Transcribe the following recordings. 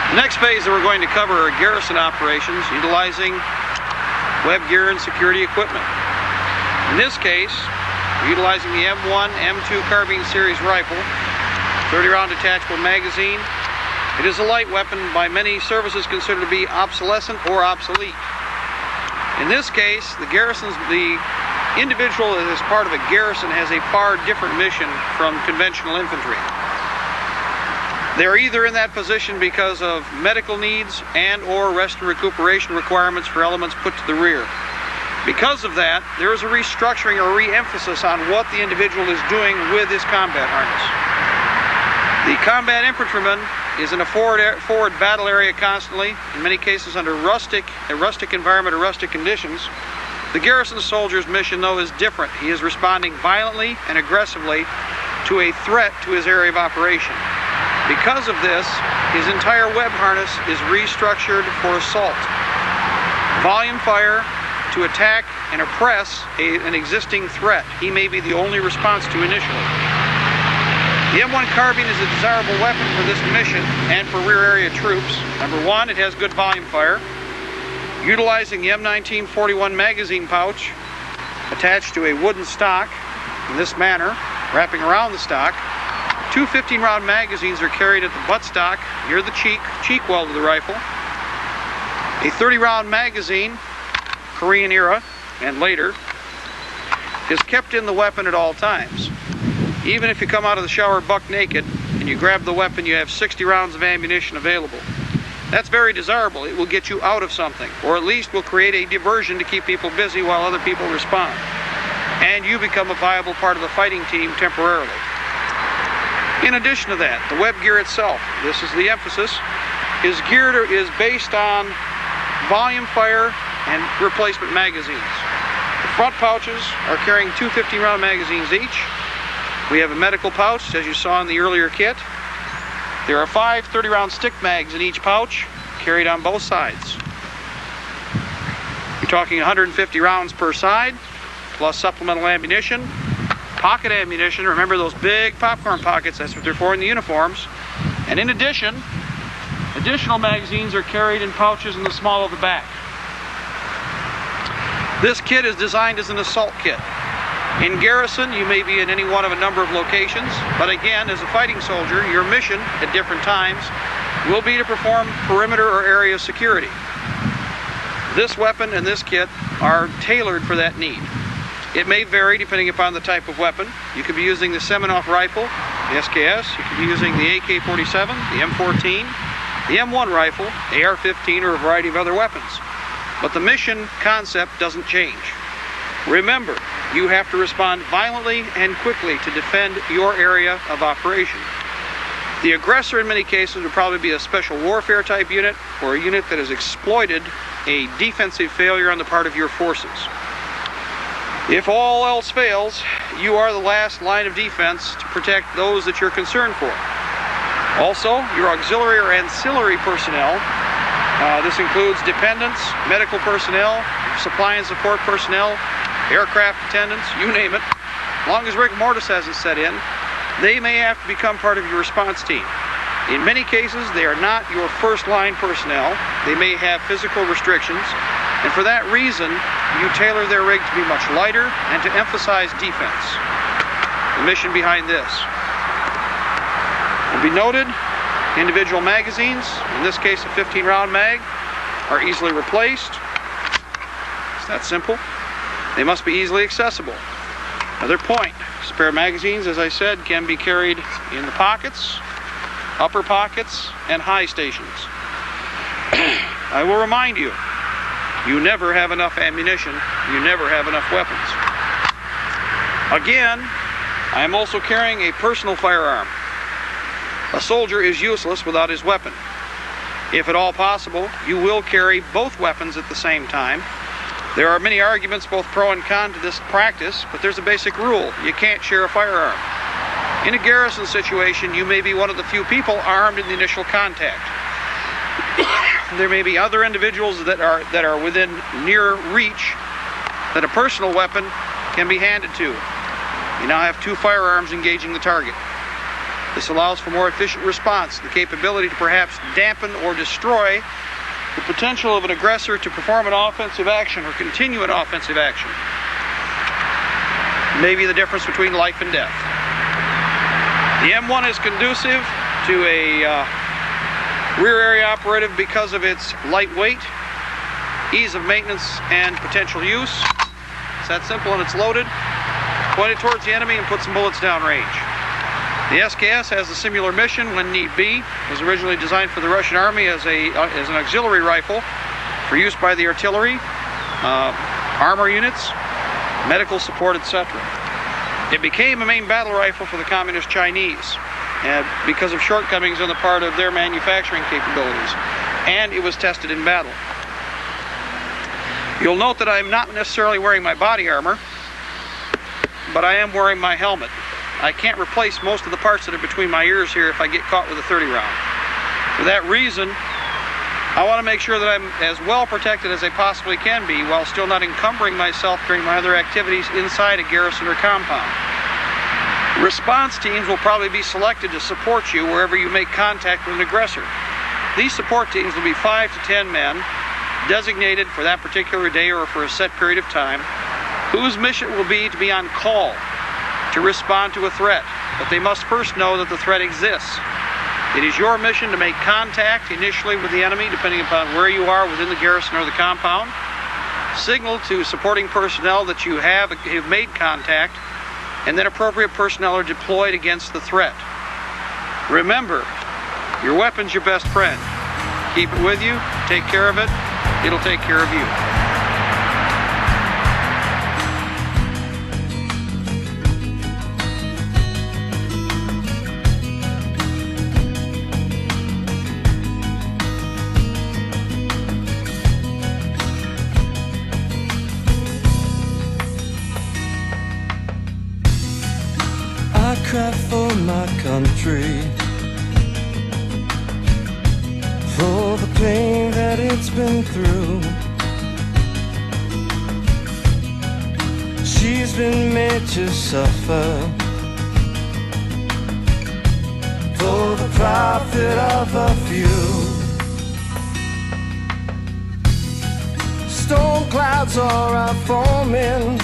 The next phase that we're going to cover are garrison operations utilizing web gear and security equipment. In this case, we're utilizing the M1, M2 carbine series rifle, 30-round detachable magazine. It is a light weapon by many services considered to be obsolescent or obsolete. In this case, the individual that is part of a garrison has a far different mission from conventional infantry. They're either in that position because of medical needs and or rest and recuperation requirements for elements put to the rear. Because of that, there is a restructuring or re-emphasis on what the individual is doing with his combat harness. The combat infantryman is in a forward battle area constantly, in many cases under a rustic environment or rustic conditions. The garrison soldier's mission, though, is different. He is responding violently and aggressively to a threat to his area of operation. Because of this, his entire web harness is restructured for assault. Volume fire to attack and oppress an existing threat he may be the only response to initially. The M1 carbine is a desirable weapon for this mission and for rear area troops. Number one, it has good volume fire. Utilizing the M1941 magazine pouch attached to a wooden stock in this manner, wrapping around the stock, two 15-round magazines are carried at the buttstock near the cheek well of the rifle. A 30-round magazine, Korean era and later, is kept in the weapon at all times. Even if you come out of the shower buck naked and you grab the weapon, you have 60 rounds of ammunition available. That's very desirable. It will get you out of something, or at least will create a diversion to keep people busy while other people respond. And you become a viable part of the fighting team temporarily. In addition to that, the web gear itself, this is the emphasis, is based on volume fire and replacement magazines. The front pouches are carrying two 15-round magazines each. We have a medical pouch, as you saw in the earlier kit. There are 5 30-round stick mags in each pouch, carried on both sides. You're talking 150 rounds per side, plus supplemental ammunition. Pocket ammunition, remember those big popcorn pockets, that's what they're for in the uniforms. And in addition, additional magazines are carried in pouches in the small of the back. This kit is designed as an assault kit. In garrison, you may be in any one of a number of locations, but again, as a fighting soldier, your mission at different times will be to perform perimeter or area security. This weapon and this kit are tailored for that need. It may vary depending upon the type of weapon. You could be using the Seminoff rifle, the SKS, you could be using the AK-47, the M14, the M1 rifle, AR-15, or a variety of other weapons. But the mission concept doesn't change. Remember, you have to respond violently and quickly to defend your area of operation. The aggressor in many cases would probably be a special warfare type unit or a unit that has exploited a defensive failure on the part of your forces. If all else fails, you are the last line of defense to protect those that you're concerned for. Also, your auxiliary or ancillary personnel, this includes dependents, medical personnel, supply and support personnel, aircraft attendants, you name it. As long as rigor mortis hasn't set in, they may have to become part of your response team. In many cases, they are not your first line personnel. They may have physical restrictions, and for that reason, you tailor their rig to be much lighter and to emphasize defense. The mission behind this will be noted. Individual magazines, in this case a 15-round mag, are easily replaced. It's that simple. They must be easily accessible. Another point, spare magazines, as I said, can be carried in the pockets, upper pockets, and high stations. I will remind you, you never have enough ammunition, you never have enough weapons. Again, I am also carrying a personal firearm. A soldier is useless without his weapon. If at all possible, you will carry both weapons at the same time. There are many arguments, both pro and con, to this practice, but there's a basic rule. You can't share a firearm. In a garrison situation, you may be one of the few people armed in the initial contact. There may be other individuals that are within near reach that a personal weapon can be handed to. You now have two firearms engaging the target. This allows for more efficient response, the capability to perhaps dampen or destroy the potential of an aggressor to perform an offensive action or continue an offensive action. Maybe the difference between life and death. The M1 is conducive to a rear area operative because of its lightweight, ease of maintenance, and potential use. It's that simple, and it's loaded. Point it towards the enemy and put some bullets downrange. The SKS has a similar mission when need be. It was originally designed for the Russian Army as an auxiliary rifle for use by the artillery, armor units, medical support, etc. It became a main battle rifle for the Communist Chinese because of shortcomings on the part of their manufacturing capabilities, and it was tested in battle. You'll note that I'm not necessarily wearing my body armor, but I am wearing my helmet. I can't replace most of the parts that are between my ears here if I get caught with a 30 round. For that reason, I want to make sure that I'm as well protected as I possibly can be while still not encumbering myself during my other activities inside a garrison or compound. Response teams will probably be selected to support you wherever you make contact with an aggressor. These support teams will be 5 to 10 men, designated for that particular day or for a set period of time, whose mission will be to be on call to respond to a threat, but they must first know that the threat exists. It is your mission to make contact initially with the enemy, depending upon where you are within the garrison or the compound. Signal to supporting personnel that you have made contact, and then appropriate personnel are deployed against the threat. Remember, your weapon's your best friend. Keep it with you, take care of it, it'll take care of you. I cry for my country, for the pain that it's been through. She's been made to suffer for the profit of a few. Storm clouds are forming,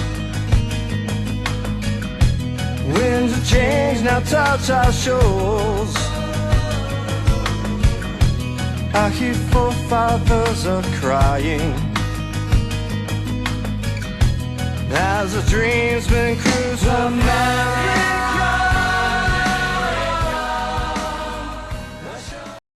winds of change now touch our shores. Our forefathers are crying as the dream's been cruised. America.